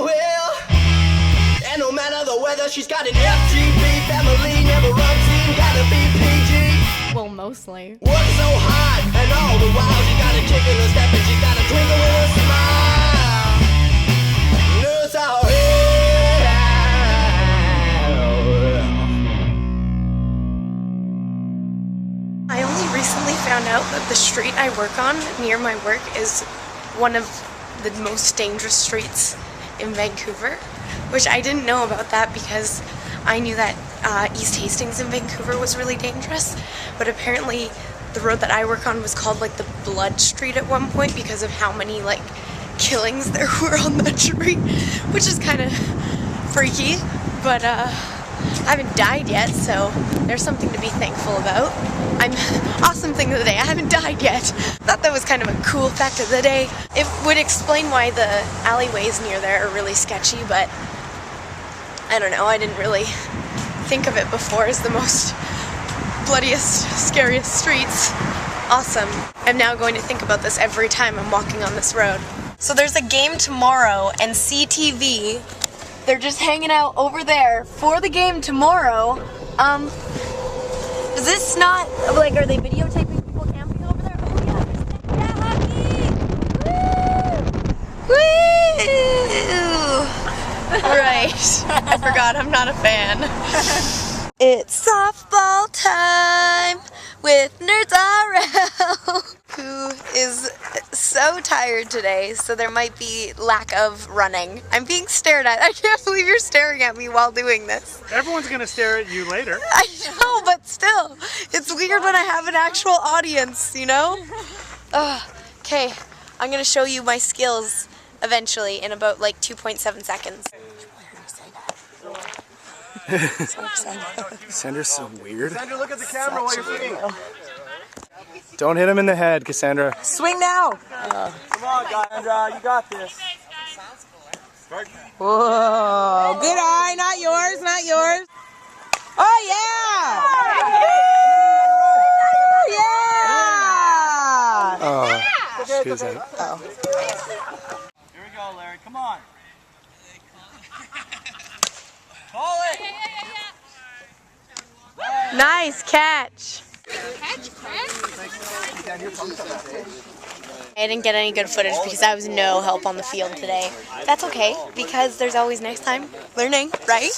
will. And no matter the weather, she's got an FGB family, never unseen, gotta be PG. Well, mostly. Work so hard, and all the while she got a kick in her step, and she's got a twinkle in her smile. Nurse out here. I only recently found out that the street I work on near my work is one of the most dangerous streets in Vancouver, which I didn't know about that because I knew that East Hastings in Vancouver was really dangerous, but apparently the road that I work on was called like the Blood Street at one point because of how many like killings there were on that street, which is kind of freaky, but I haven't died yet, so there's something to be thankful about. Awesome thing of the day, I haven't died yet. Thought that was kind of a cool fact of the day. It would explain why the alleyways near there are really sketchy, but I don't know, I didn't really think of it before as the most bloodiest, scariest streets. Awesome. I'm now going to think about this every time I'm walking on this road. So there's a game tomorrow, and CTV, they're just hanging out over there for the game tomorrow. Is this not, like, are they videotaping people camping over there? Oh yeah, hockey! Woo! Right, I forgot I'm not a fan. It's softball time with Nerds RL, who is so tired today, so there might be lack of running. I'm being stared at. I can't believe you're staring at me while doing this. Everyone's gonna stare at you later. I know, but still, it's weird when I have an actual audience, you know? Okay, I'm gonna show you my skills eventually in about like 2.7 seconds. Cassandra's so weird. Cassandra, look at the camera while you're swinging. Don't hit him in the head, Cassandra. Swing now! Come on, Cassandra, you got this. Whoa! Good eye, not yours, not yours. Oh yeah! Yeah! Oh, she was out. Oh. Here we go, Larry. Come on. Call it. Nice catch. I didn't get any good footage because I was no help on the field today. That's okay, because there's always next time. Learning, right?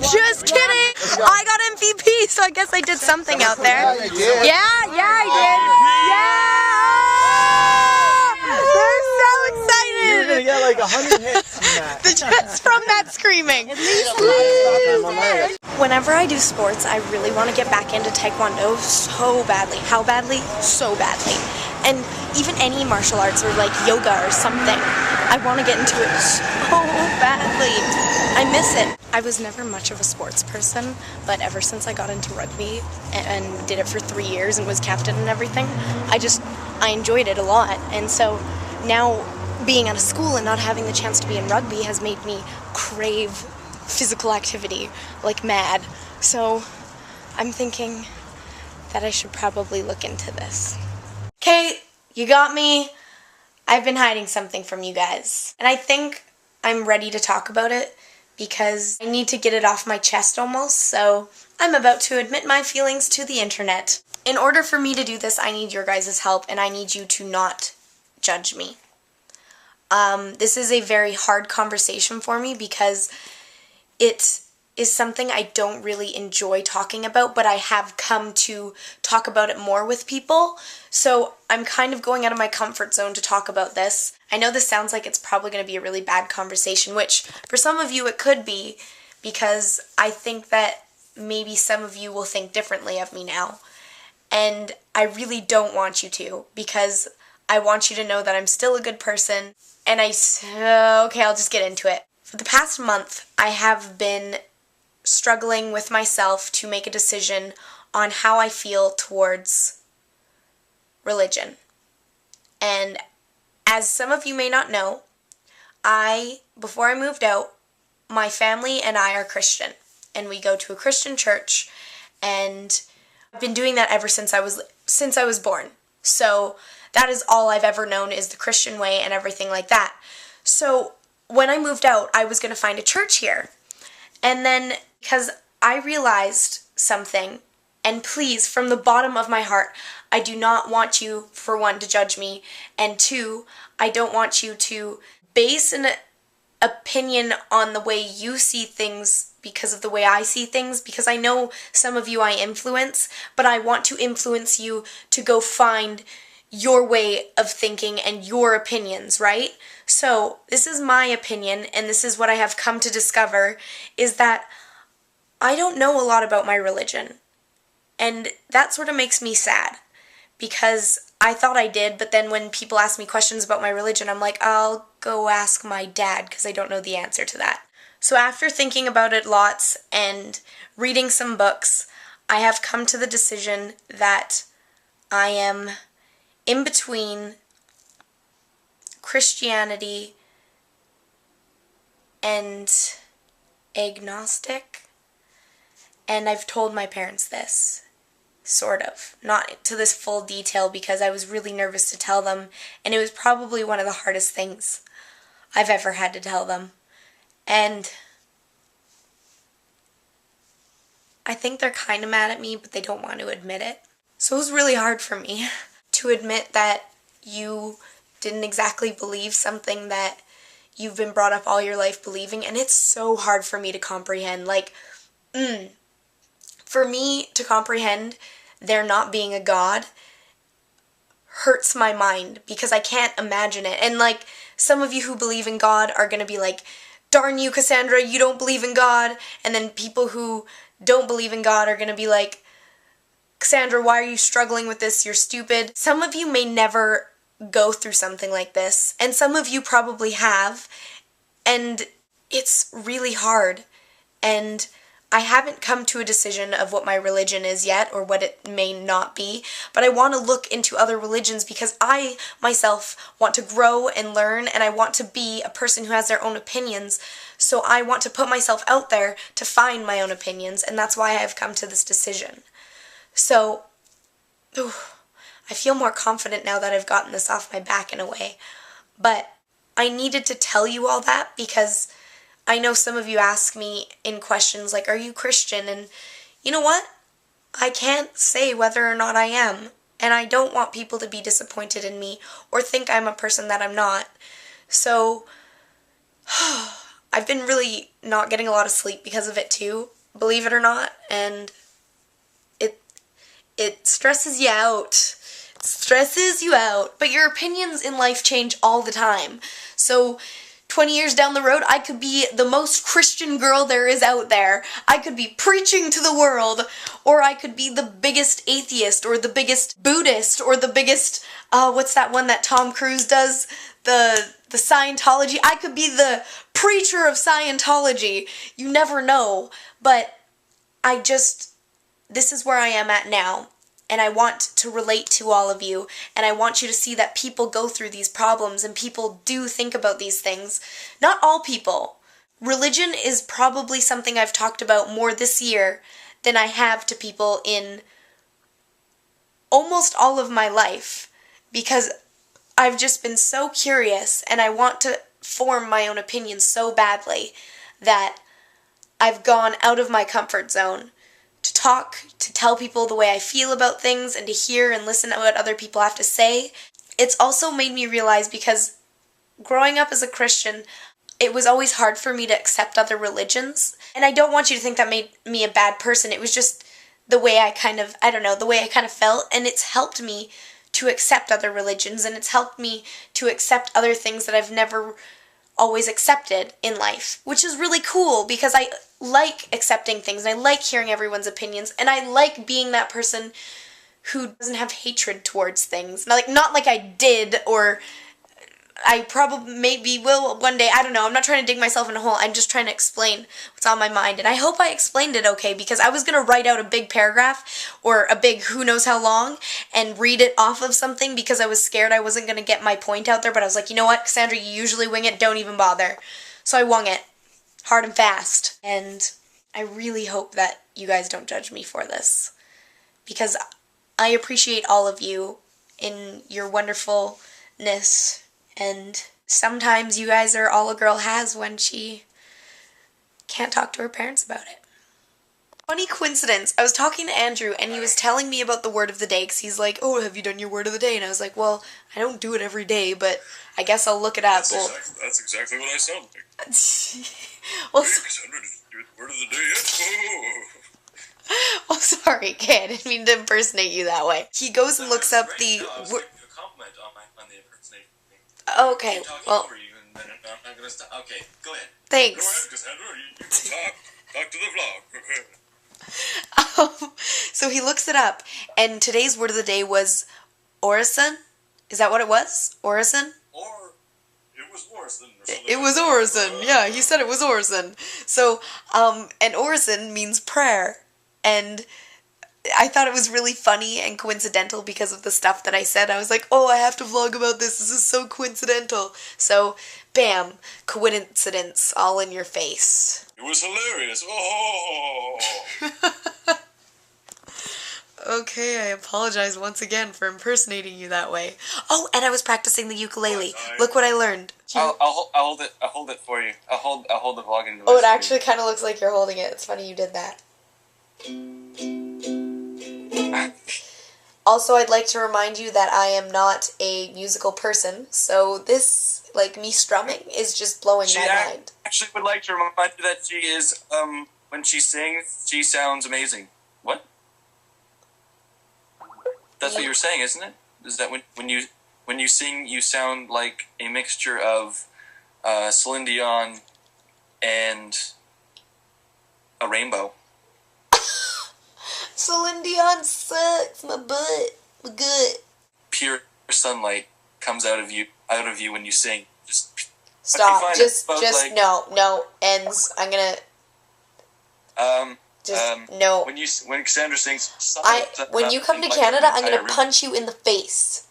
Just kidding! I got MVP, so I guess I did something out there. Yeah, I did. Yeah! They're so excited! You're gonna get like 100 hits from that. Just from that screaming. Whenever I do sports, I really want to get back into Taekwondo so badly. How badly? So badly. And even any martial arts or like yoga or something, I want to get into it so badly. I miss it. I was never much of a sports person, but ever since I got into rugby and did it for 3 years and was captain and everything, I enjoyed it a lot. And so now being out of school and not having the chance to be in rugby has made me crave physical activity like mad. So I'm thinking that I should probably look into this. Okay, you got me. I've been hiding something from you guys, and I think I'm ready to talk about it because I need to get it off my chest almost, so I'm about to admit my feelings to the internet. In order for me to do this, I need your guys' help, and I need you to not judge me. This is a very hard conversation for me because it is something I don't really enjoy talking about, but I have come to talk about it more with people. So I'm kind of going out of my comfort zone to talk about this. I know this sounds like it's probably going to be a really bad conversation, which for some of you it could be, because I think that maybe some of you will think differently of me now. And I really don't want you to, because I want you to know that I'm still a good person. And okay, I'll just get into it. For the past month, I have been struggling with myself to make a decision on how I feel towards religion. And as some of you may not know, before I moved out, my family and I are Christian, and we go to a Christian church, and I've been doing that ever since I was born. So that is all I've ever known, is the Christian way and everything like that. So when I moved out, I was going to find a church here. And then, because I realized something, and please, from the bottom of my heart, I do not want you, for one, to judge me, and two, I don't want you to base an opinion on the way you see things because of the way I see things, because I know some of you I influence, but I want to influence you to go find your way of thinking and your opinions, right? So, this is my opinion, and this is what I have come to discover, is that I don't know a lot about my religion. And that sort of makes me sad, because I thought I did, but then when people ask me questions about my religion, I'm like, I'll go ask my dad, because I don't know the answer to that. So after thinking about it lots and reading some books, I have come to the decision that I am in between Christianity and agnostic. And I've told my parents this, sort of. Not to this full detail because I was really nervous to tell them, and it was probably one of the hardest things I've ever had to tell them. And I think they're kind of mad at me, but they don't want to admit it. So it was really hard for me to admit that you didn't exactly believe something that you've been brought up all your life believing, and it's so hard for me to comprehend. Like, for me to comprehend there not being a God hurts my mind because I can't imagine it. And like, some of you who believe in God are going to be like, darn you, Cassandra, you don't believe in God. And then people who don't believe in God are going to be like, Cassandra, why are you struggling with this? You're stupid. Some of you may never go through something like this, and some of you probably have, and it's really hard. And I haven't come to a decision of what my religion is yet, or what it may not be, but I want to look into other religions because I, myself, want to grow and learn, and I want to be a person who has their own opinions, so I want to put myself out there to find my own opinions, and that's why I've come to this decision. So, I feel more confident now that I've gotten this off my back in a way, but I needed to tell you all that because I know some of you ask me in questions like, are you Christian? And you know what? I can't say whether or not I am, and I don't want people to be disappointed in me or think I'm a person that I'm not. So, I've been really not getting a lot of sleep because of it too, believe it or not, and it stresses you out. It stresses you out. But your opinions in life change all the time. So 20 years down the road, I could be the most Christian girl there is out there. I could be preaching to the world, or I could be the biggest atheist, or the biggest Buddhist, or the biggest, what's that one that Tom Cruise does? The Scientology. I could be the preacher of Scientology. You never know. But this is where I am at now, and I want to relate to all of you, and I want you to see that people go through these problems, and people do think about these things. Not all people. Religion is probably something I've talked about more this year than I have to people in almost all of my life, because I've just been so curious, and I want to form my own opinions so badly that I've gone out of my comfort zone to talk, to tell people the way I feel about things, and to hear and listen to what other people have to say. It's also made me realize, because growing up as a Christian, it was always hard for me to accept other religions. And I don't want you to think that made me a bad person. It was just the way I kind of felt, and it's helped me to accept other religions, and it's helped me to accept other things that I've never always accepted in life, which is really cool because I like accepting things, and I like hearing everyone's opinions, and I like being that person who doesn't have hatred towards things. Not like I did, or I probably maybe will one day. I don't know. I'm not trying to dig myself in a hole. I'm just trying to explain what's on my mind, and I hope I explained it okay, because I was going to write out a big paragraph or a big who knows how long and read it off of something because I was scared I wasn't going to get my point out there, but I was like, you know what, Cassandra, you usually wing it. Don't even bother. So I wung it hard and fast, and I really hope that you guys don't judge me for this, because I appreciate all of you in your wonderfulness and sometimes you guys are all a girl has when she can't talk to her parents about it. Funny coincidence, I was talking to Andrew and he was telling me about the word of the day because he's like, oh, have you done your word of the day? And I was like, well, I don't do it every day, but I guess I'll look it up. That's exactly what I sound like. Well, Hey, Cassandra, did you do the word of the day yet? Oh. well, sorry, okay, I didn't mean to impersonate you that way. He goes and looks up the... No, I was giving you a compliment on the impersonation thing. Okay, I'm talking well, over you, and then I'm not gonna stop. Okay, go ahead. Go thanks. ahead, Cassandra. You can talk to the vlog. So he looks it up, and today's word of the day was orison. Is that what it was? Orison? Or it was orison. Or something It was orison. Yeah, he said it was orison. So, and orison means prayer, and I thought it was really funny and coincidental because of the stuff that I said. I was like, oh, I have to vlog about this. This is so coincidental. So, bam, coincidence all in your face. It was hilarious. Oh. Okay, I apologize once again for impersonating you that way. Oh, and I was practicing the ukulele. Look what I learned. I'll hold it. I'll hold it for you. I'll hold the vlogging device. Oh, it for you. actually kind of looks like you're holding it. It's funny you did that. Also, I'd like to remind you that I am not a musical person, so this, like, me strumming is just blowing my mind. Actually would like to remind you that she is when she sings, she sounds amazing. What? That's what you're saying, isn't it? Is that when you sing, you sound like a mixture of Celine Dion and a rainbow? Celine Dion sucks. My butt. My good. Pure sunlight comes out of you when you sing. Just Stop. fine. Just Like, no. Ends. I'm gonna. No. When Cassandra sings, When you come to Canada, I'm gonna punch you in the face.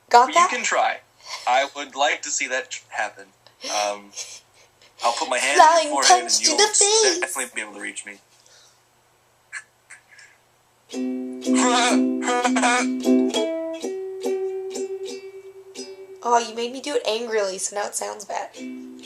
Got You that? can try. I would like to see that happen. I'll put my hands Flying in your forehead punch and to you'll the face. definitely be able to reach me. Oh, you made me do it angrily, so now it sounds bad. And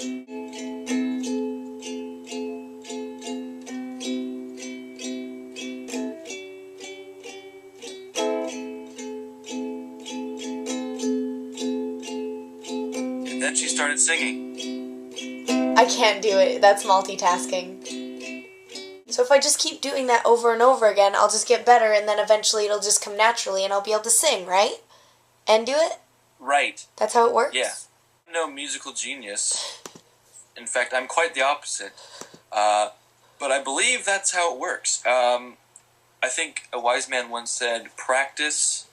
then she started singing. I can't do it. That's multitasking. So if I just keep doing that over and over again, I'll just get better, and then eventually it'll just come naturally, and I'll be able to sing, right? And do it? Right. That's how it works? Yeah. I'm no musical genius. In fact, I'm quite the opposite. But I believe that's how it works. I think a wise man once said, practice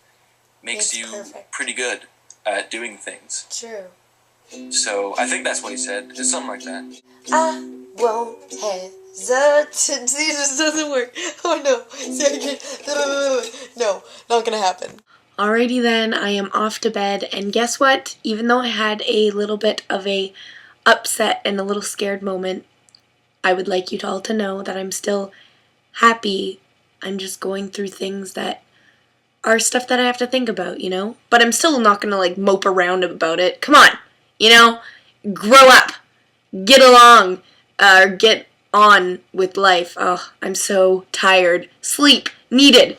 makes It's you perfect. pretty good at doing things. True. So I think that's what he said. It's something like that. I won't hesitate. See, it just doesn't work. Oh no. See, I can't. No, not gonna happen. Alrighty then, I am off to bed, and guess what? Even though I had a little bit of a upset and a little scared moment, I would like you all to know that I'm still happy. I'm just going through things that are stuff that I have to think about, you know? But I'm still not gonna, like, mope around about it. Come on! You know? Grow up! Get along! Get on with life. Oh, I'm so tired. Sleep. Needed.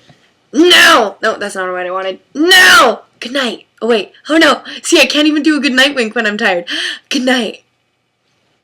No! No, that's not what I wanted. No! Good night. Oh, wait. Oh, no. See, I can't even do a good night wink when I'm tired. Good night.